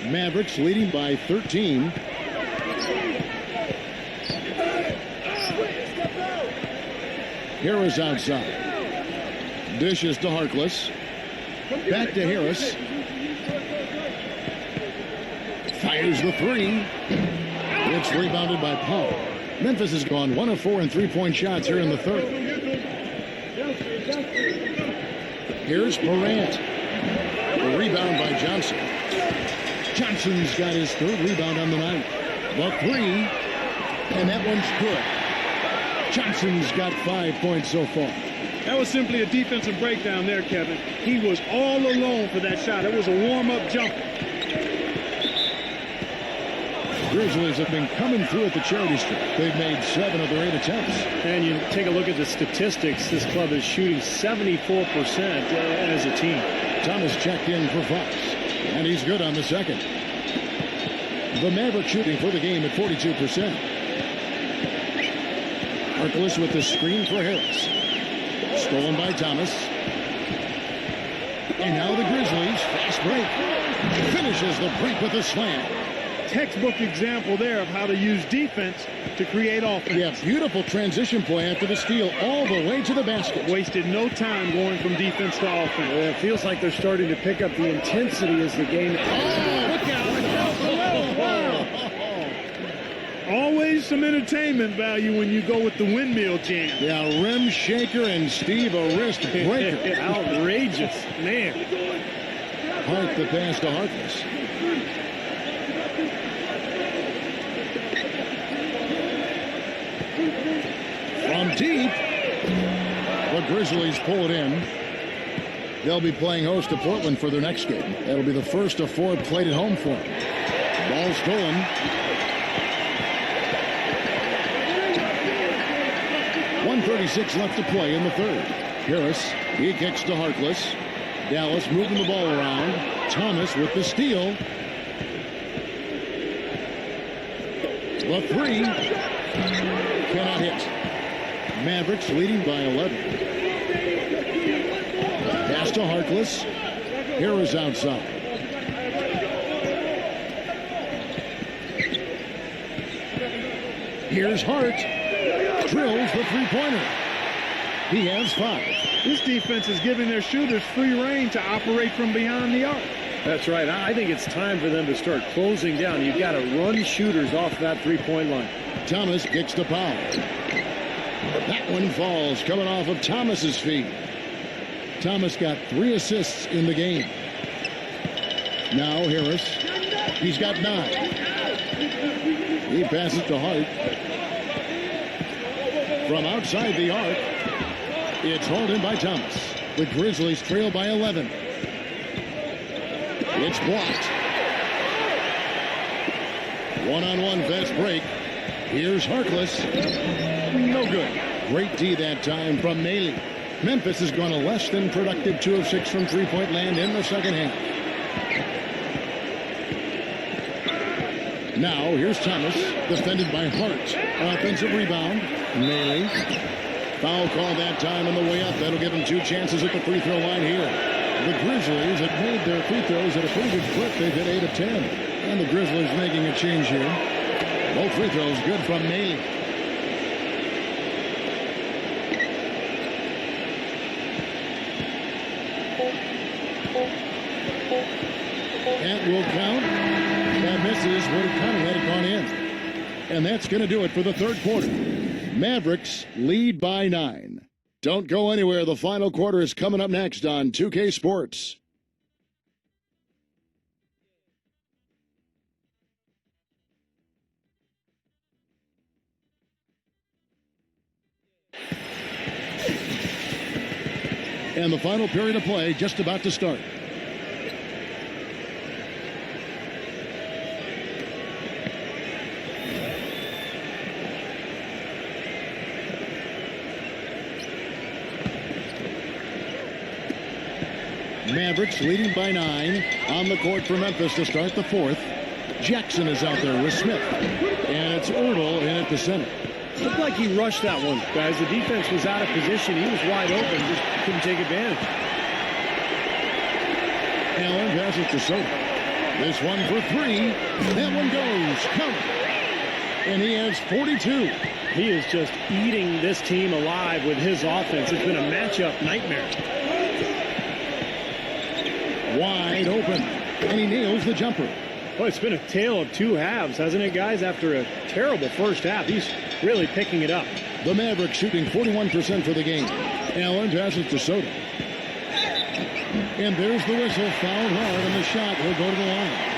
Mavericks leading by 13. Harris outside. Dishes to Harkless. Back to Harris. Fires the 3. It's rebounded by Powell. Memphis has gone 1 of 4 in three-point shots here in the third. Here's Morant. A rebound by Johnson. Johnson's got his third rebound on the night. The three, and that one's good. Johnson's got 5 points so far. That was simply a defensive breakdown there, Kevin. He was all alone for that shot. It was a warm-up jumper. Grizzlies have been coming through at the charity strip. They've made 7 of their 8 attempts. And you take a look at the statistics. This club is shooting 74% as a team. Thomas checked in for Fox, and he's good on the second. The Mavericks shooting for the game at 42%. Harkless with the screen for Harris. Stolen by Thomas. And now the Grizzlies, fast break. Finishes the break with a slam. Textbook example there of how to use defense to create offense. Yeah, beautiful transition play after the steal all the way to the basket. Wasted no time going from defense to offense. It feels like they're starting to pick up the intensity as the game. Oh, look out. Always some entertainment value when you go with the windmill jam. Yeah, rim shaker and Steve a wrist breaker. Outrageous, man. Hart the pass to Harkless. From deep, the Grizzlies pull it in. They'll be playing host to Portland for their next game. That'll be the first of 4 played at home for them. Ball stolen. 1:36 left to play in the third. Harris, he kicks to Harkless. Dallas moving the ball around. Thomas with the steal. The three cannot hit. Mavericks leading by 11. Pass to Harkless. Harris outside. Here's Hart. Drills the three-pointer. He has 5. This defense is giving their shooters free reign to operate from behind the arc. That's right. I think it's time for them to start closing down. You've got to run shooters off that three-point line. Thomas kicks to Powell. That one falls, coming off of Thomas's feet. Thomas got 3 assists in the game. Now Harris. He's got 9. He passes to Hart. From outside the arc, it's hauled in by Thomas. The Grizzlies trail by 11. It's blocked. One-on-one fast break. Here's Harkless. No good. Great D that time from Maley. Memphis has gone a less than productive 2 of 6 from three-point land in the second half. Now here's Thomas, defended by Hart. Offensive rebound. Maley. Foul call that time on the way up. That'll give him 2 chances at the free throw line here. The Grizzlies have made their free throws at a pretty good clip. They've hit 8 of 10. And the Grizzlies making a change here. Both free throws good from Maley. That will count. That misses. Would have counted had it gone in. And that's going to do it for the third quarter. Mavericks lead by 9. Don't go anywhere. The final quarter is coming up next on 2K Sports. And the final period of play just about to start. Mavericks leading by 9 on the court for Memphis to start the fourth. Jackson is out there with Smith. And it's Erdl in at the center. Looked like he rushed that one, guys. The defense was out of position. He was wide open, just couldn't take advantage. Allen passes to Sotto. This one for 3. That one goes. Count. And he has 42. He is just eating this team alive with his offense. It's been a matchup nightmare. Wide open. And he nails the jumper. Well, it's been a tale of two halves, hasn't it, guys? After a terrible first half, he's really picking it up. The Mavericks shooting 41% for the game. Allen passes to Soto. And there's the whistle, fouled hard, and the shot will go to the line.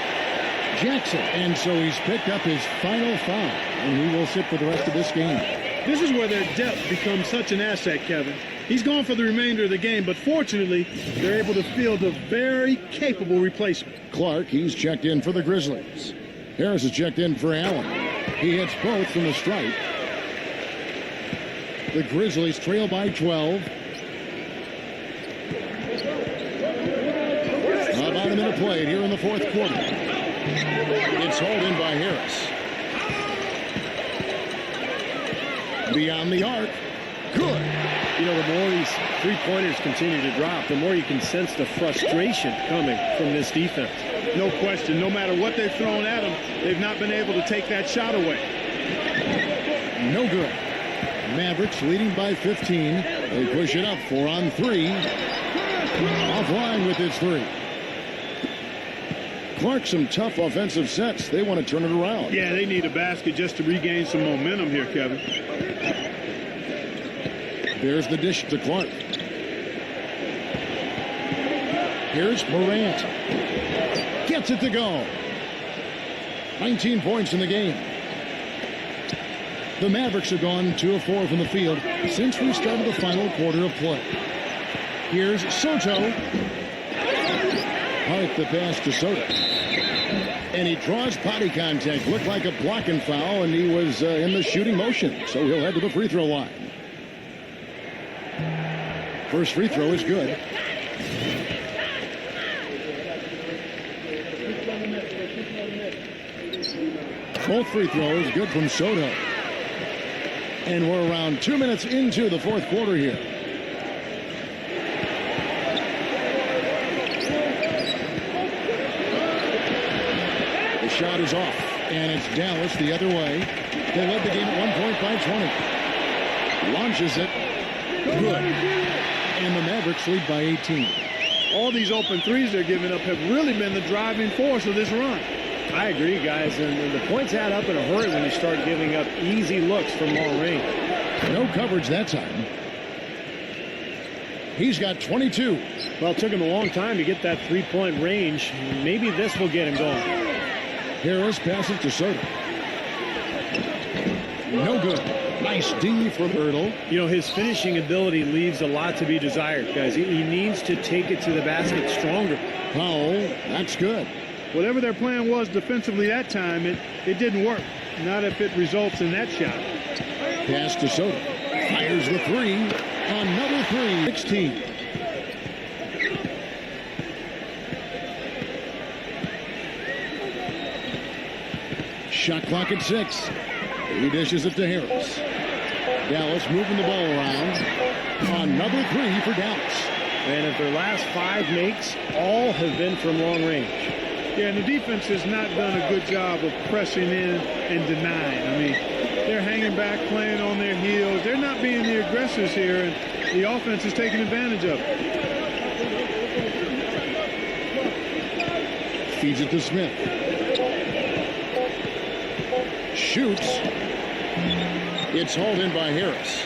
Jackson, and so he's picked up his final foul, and he will sit for the rest of this game. This is where their depth becomes such an asset, Kevin. He's gone for the remainder of the game, but fortunately, they're able to field a very capable replacement. Clark, he's checked in for the Grizzlies. Harris is checked in for Allen. He hits both from the stripe. The Grizzlies trail by 12. About a minute played here in the fourth quarter. It's hauled in by Harris. Beyond the arc. Good. You know, the more these three-pointers continue to drop, the more you can sense the frustration coming from this defense. No question. No matter what they've thrown at them, they've not been able to take that shot away. No good. Mavericks leading by 15. They push it up 4 on 3. Offline with his 3. Clark, some tough offensive sets. They want to turn it around. Yeah, they need a basket just to regain some momentum here, Kevin. There's the dish to Clark. Here's Morant. Gets it to go. 19 points in the game. The Mavericks have gone 2 of 4 from the field since we started the final quarter of play. Here's Soto. Hart the pass to Soto. And he draws body contact. Looked like a blocking foul, and he was in the shooting motion. So he'll head to the free throw line. First free throw is good. Both free throws good from Soto. And we're around 2 minutes into the fourth quarter here. The shot is off, and it's Dallas the other way. They led the game at 1 point by 20. Launches it. Good. And the Mavericks lead by 18. All these open threes they're giving up have really been the driving force of this run. I agree, guys, and the points add up in a hurry when you start giving up easy looks from long range. No coverage that time. He's got 22. Well, it took him a long time to get that three-point range. Maybe this will get him going. Harris passes to Soto. No good. Nice D for Hurdle. You know, his finishing ability leaves a lot to be desired, guys. He needs to take it to the basket stronger. Powell, that's good. Whatever their plan was defensively that time, it didn't work. Not if it results in that shot. Pass to Soto. Fires the 3. Another 3. 16. Shot clock at 6. He dishes it to Harris. Dallas moving the ball around. Another 3 for Dallas. And if their last 5 makes, all have been from long range. Yeah, and the defense has not done a good job of pressing in and denying. I mean, they're hanging back, playing on their heels. They're not being the aggressors here, and the offense is taking advantage of it. Feeds it to Smith. Shoots. It's hauled in by Harris.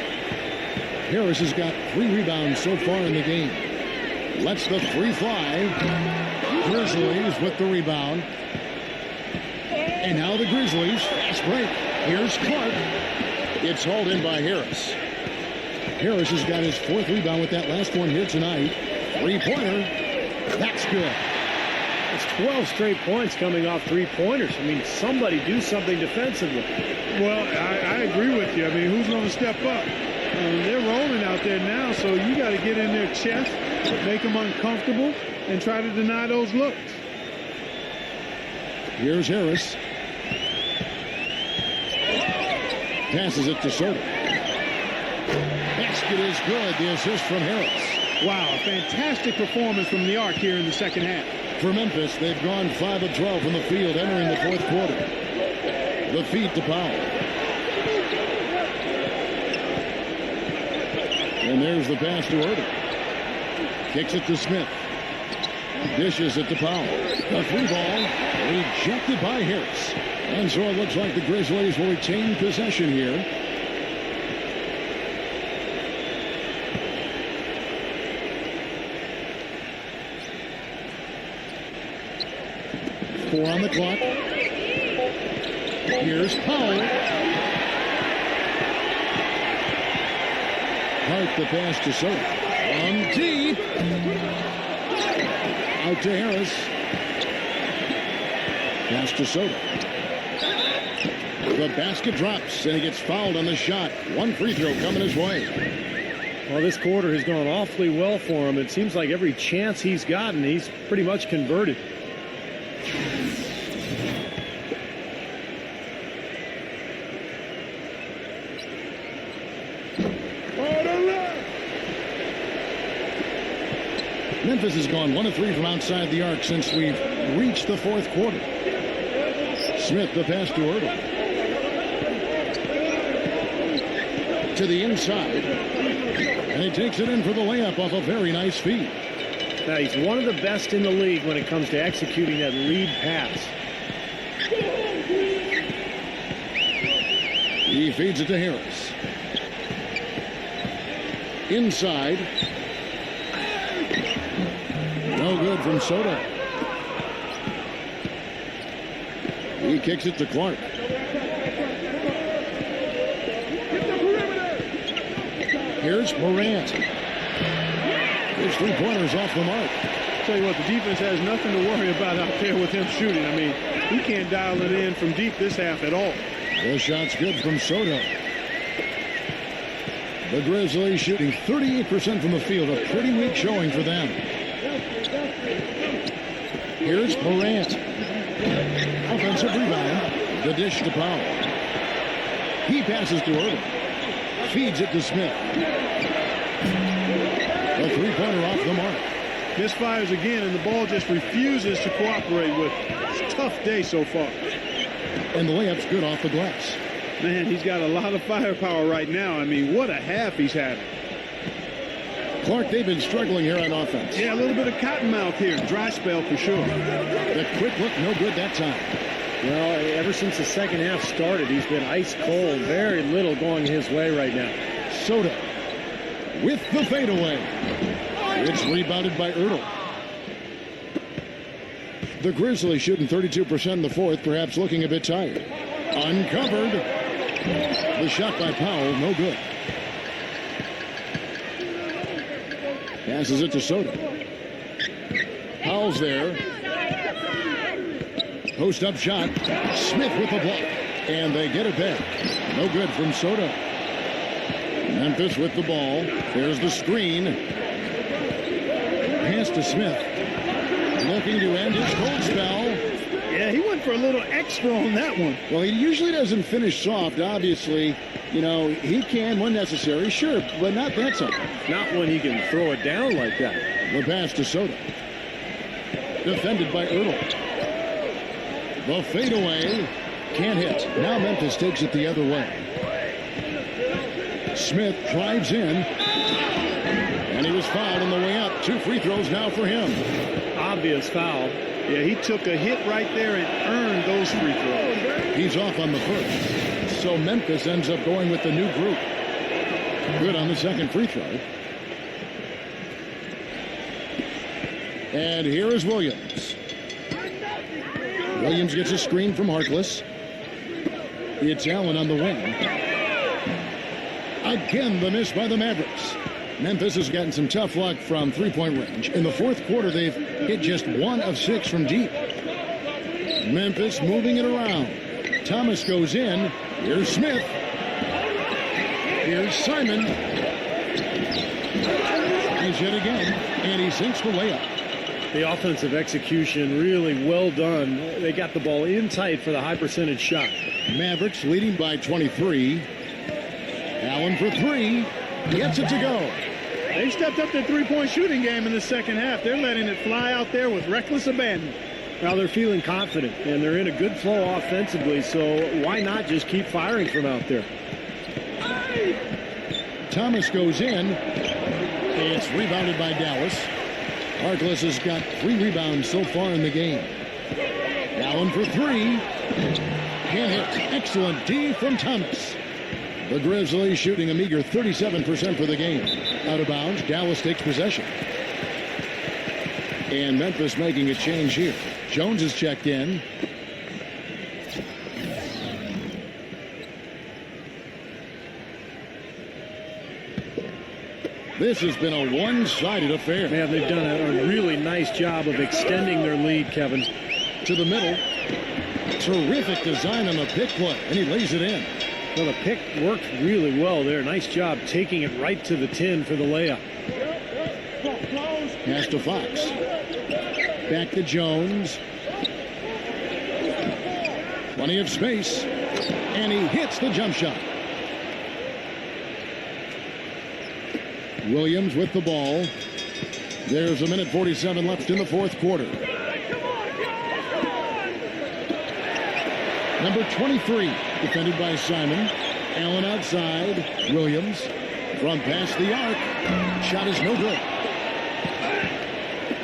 Harris has got 3 rebounds so far in the game. Lets the 3 fly. Grizzlies with the rebound. And now the Grizzlies. Fast break. Here's Clark. It's hauled in by Harris. Harris has got his 4th rebound with that last one here tonight. 3-pointer. That's good. It's 12 straight points coming off 3-pointers. I mean, somebody do something defensively. Well, I agree with you. I mean, who's going to step up? They're rolling out there now, so you got to get in their chest, make them uncomfortable, and try to deny those looks. Here's Harris. Passes it to Soto. Basket is good. The assist from Harris. Wow, fantastic performance from the arc here in the second half. For Memphis, they've gone 5 of 12 from the field entering the fourth quarter. The feed to Powell. And there's the pass to Irving. Kicks it to Smith. Dishes it to Powell. A free ball rejected by Harris. And so it looks like the Grizzlies will retain possession here. Four on the clock. Here's Powell. Hart the pass to Sotto. On deep. Out to Harris. Pass to Sotto. The basket drops, and he gets fouled on the shot. One free throw coming his way. Well, this quarter has gone awfully well for him. It seems like every chance he's gotten, he's pretty much converted. Memphis has gone 1 of 3 from outside the arc since we've reached the fourth quarter. Smith, the pass to Ertl. To the inside. And he takes it in for the layup off a very nice feed. Now, he's one of the best in the league when it comes to executing that lead pass. He feeds it to Harris. Inside. No good from Sotto. He kicks it to Clark. Here's Morant. His three-pointers off the mark. Tell you what, the defense has nothing to worry about out there with him shooting. I mean, he can't dial it in from deep this half at all. The shot's good from Sotto. The Grizzlies shooting 38% from the field. A pretty weak showing for them. Here's Morant. Offensive rebound. The dish to Powell. He passes to Ertl. Feeds it to Smith. A three-pointer off the mark. Misfires again, and the ball just refuses to cooperate with it. It's a tough day so far. And the layup's good off the glass. Man, he's got a lot of firepower right now. I mean, what a half he's having. Clark, they've been struggling here on offense. Yeah, a little bit of cottonmouth here. Dry spell for sure. The quick look, no good that time. Well, ever since the second half started, he's been ice cold. Very little going his way right now. Sotto with the fadeaway. It's rebounded by Ertl. The Grizzlies shooting 32% in the fourth, perhaps looking a bit tired. Uncovered. The shot by Powell, no good. Passes it to Sotto. Powell's there. Post-up shot. Smith with the block. And they get it back. No good from Sotto. Memphis with the ball. There's the screen. Pass to Smith. Looking to end his cold spell. Yeah, he went for a little extra on that one. Well, he usually doesn't finish soft, obviously. You know, he can when necessary, sure, but not that time. Not when he can throw it down like that. The pass to Sotto. Defended by Ertl. The fadeaway. Can't hit. Now Memphis takes it the other way. Smith drives in. And he was fouled on the way up. 2 free throws now for him. Obvious foul. Yeah, he took a hit right there and earned those free throws. He's off on the first. So Memphis ends up going with the new group. Good on the second free throw. And here is Williams. Williams gets a screen from Harkless. It's Allen on the wing. Again, the miss by the Mavericks. Memphis has gotten some tough luck from three-point range. In the fourth quarter, they've hit just 1 of 6 from deep. Memphis moving it around. Thomas goes in. Here's Smith. Here's Simon. Tries yet again, and he sinks the layup. The offensive execution really well done. They got the ball in tight for the high percentage shot. Mavericks leading by 23. Allen for 3. Gets it to go. They stepped up their three-point shooting game in the second half. They're letting it fly out there with reckless abandon. Now they're feeling confident, and they're in a good flow offensively, so why not just keep firing from out there? Thomas goes in. It's rebounded by Dallas. Harkless has got 3 rebounds so far in the game. Allen for 3. Can't hit. Excellent D from Thomas. The Grizzlies shooting a meager 37% for the game. Out of bounds, Dallas takes possession. And Memphis making a change here. Jones is checked in. This has been a one-sided affair. Man, they've done a really nice job of extending their lead, Kevin. To the middle. Terrific design on the pick play, and he lays it in. Well, the pick worked really well there. Nice job taking it right to the 10 for the layup. Pass to Fox. Back to Jones. Plenty of space. And he hits the jump shot. Williams with the ball. There's a minute 47 left in the fourth quarter. Number 23, defended by Simon. Allen outside. Williams from past the arc. Shot is no good.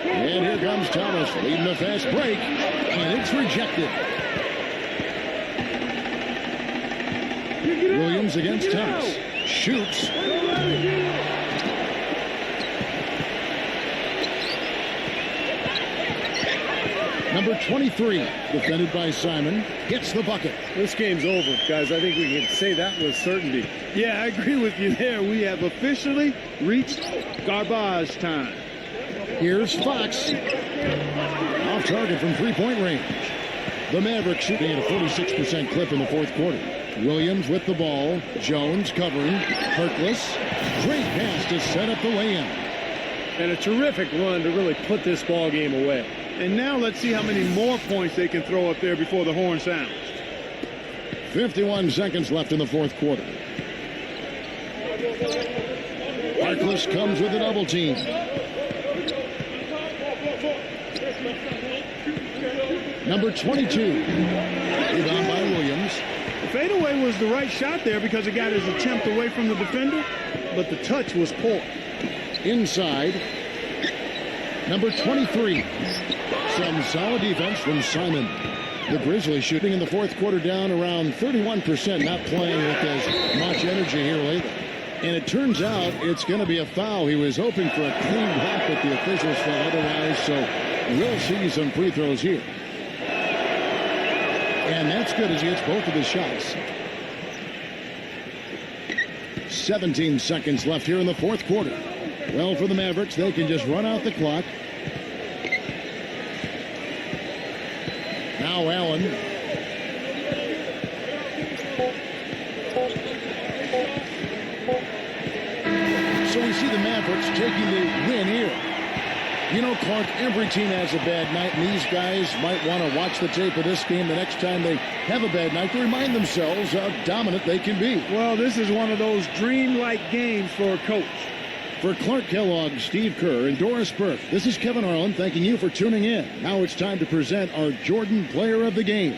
And here comes Thomas leading the fast break. And it's rejected. Williams against Thomas. Shoots. Number 23, defended by Simon, gets the bucket. This game's over, guys. I think we can say that with certainty. Yeah, I agree with you there. We have officially reached garbage time. Here's Fox. Off target from three-point range. The Mavericks shooting at a 46% clip in the fourth quarter. Williams with the ball. Jones covering. Harkless. Great pass to set up the lay-in. And a terrific run to really put this ball game away. And now let's see how many more points they can throw up there before the horn sounds. 51 seconds left in the fourth quarter. Harkless comes with a double team. Number 22. Rebound by Williams. The fadeaway was the right shot there because it got his attempt away from the defender, but the touch was poor. Inside. Number 23. Some solid defense from Simon. The Grizzlies shooting in the fourth quarter down around 31%, not playing with as much energy here lately. And it turns out it's going to be a foul. He was hoping for a clean block, but the officials felt otherwise, so we'll see some free throws here. And that's good as he hits both of his shots. 17 seconds left here in the fourth quarter. Well, for the Mavericks, they can just run out the clock. Now Allen. So we see the Mavericks taking the win here. You know, Clark, every team has a bad night, and these guys might want to watch the tape of this game the next time they have a bad night to remind themselves how dominant they can be. Well, this is one of those dreamlike games for a coach. For Clark Kellogg, Steve Kerr, and Doris Burke, this is Kevin Harlan thanking you for tuning in. Now it's time to present our Jordan Player of the Game.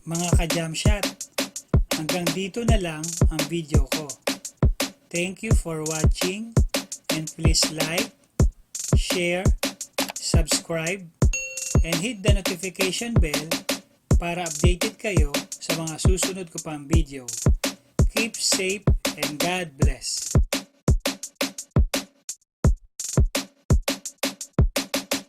Mga ka-jam shot, hanggang dito na lang ang video ko. Thank you for watching and please like, share, subscribe, and hit the notification bell para updated kayo sa mga susunod ko pang video. Keep safe and God bless.